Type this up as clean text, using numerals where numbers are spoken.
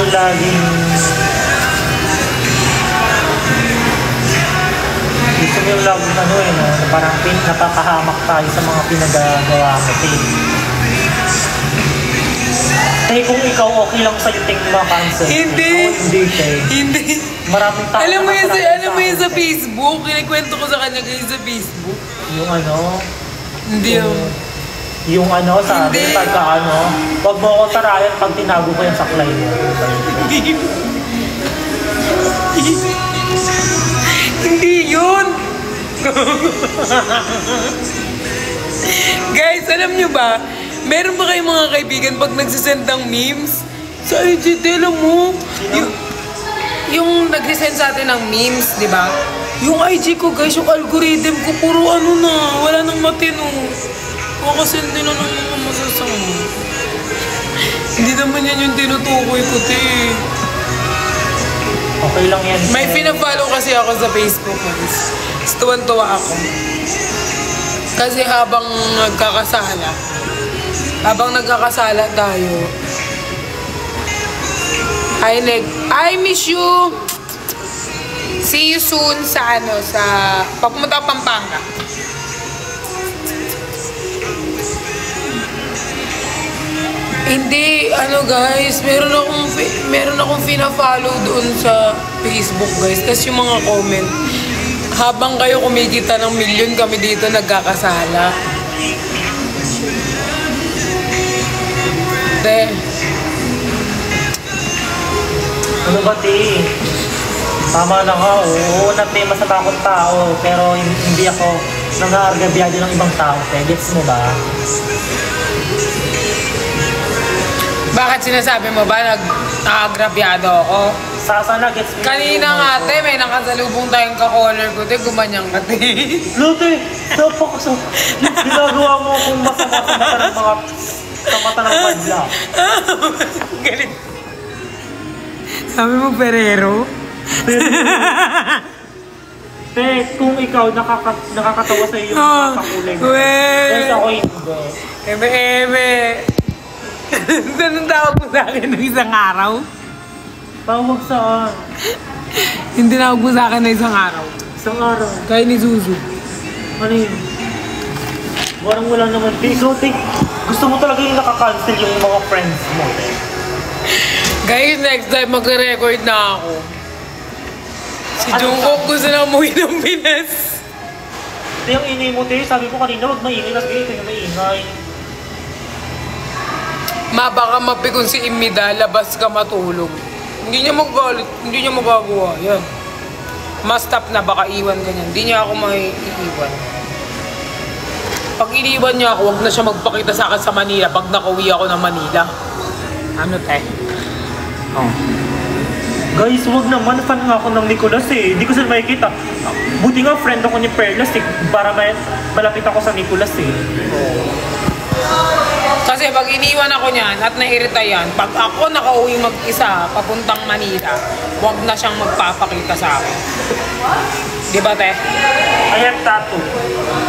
yung laging gusto mo yung laging ano eh, no? Na parang napakahamak tayo sa mga pinagagawa mo, eh. Eh, kung ikaw okay lang sa'yo tingin mga cancer. Hindi. Hindi, eh. Hindi. Maraming tao. Alam mo yun sa Facebook? Kinikwento ko sa kanya kayo sa Facebook. Yung ano? Hindi yung ano, sabi, pagka ano, wag mo ako tarayan pag tinago ko yung saklay mo. Hindi yun! Guys, alam nyo ba, meron ba kayong mga kaibigan pag nagsisend ng memes? Sa IG, alam mo, yung nagsisend sa atin ng memes, di ba? Yung IG ko, guys, yung algorithm ko, puro ano na, wala nang matino. Makasend din na ng mga masasama. Hindi naman yan yung tinutukoy ko, te. Okay lang yan. May pinafollow kasi ako sa Facebook, guys. Tuwan-tuwa ako. Kasi habang nagkakasala tayo, hi, Neg. I miss you. See you soon sa papunta Pampanga. Hindi, ano guys, meron akong pina-follow doon sa Facebook, guys. Tapos yung mga comment, habang kayo kumikita ng milyon, kami dito nagkakasala. Te. Ano ba, te? Tama na nga, oo. Natema sa takot tao, pero hindi ako nangaargabyado ng ibang tao, te. Gets mo ba? Bakit sinasabi mo ba nakagrabyado ako? Sana gets mo. Kanina nga, te, may nakasalubong tayong ka-caller ko, te, gumanyang ka, te. Lote, napakaso. Ginagawa mo akong masama sa mata ng padla. Galit. Sabi mo, Perero? Te, kung ikaw nakakatawa sa iyo yung kakulay mo. Yes, ako hindi. Eme. Anong tawag mo sa akin ng isang araw? Tawag saan? Hindi tawag mo sa akin ng isang araw. Isang araw? Kaya ni Zuzu. Ano yun? Parang wala naman. Ikaw, te, gusto mo talaga yung nakakancel yung mga friends mo. Guys, next time magre-record na ako. Si Jungkook gusto na umuwi ng Pinas. Ito yung ingay mo, te. Sabi ko kanina, wag maingay. Tapos ito yung maingay. Baka mapikon si Imida, labas ka matulog. Hindi niya magalit, hindi niya magagawa. Yan. Ma-stop na, baka iwan ganyan. Hindi niya ako maiiwan. Pag iniwan niya ako, huwag na siya magpakita sa akin sa Manila pag nakauwi ako ng Manila. Ano, te? Oh. Guys, wag naman. Fan nga ako ng Nicolas eh. Hindi ko sila makikita. Buti nga friend ako ni Perlas eh. Para malapit ako sa Nicolas eh. Kasi pag iniwan ako niyan at nairita yan, pag ako nakauwi mag-isa papuntang Manila, huwag na siyang magpapakita sa akin. Di ba, te? I have tattoo.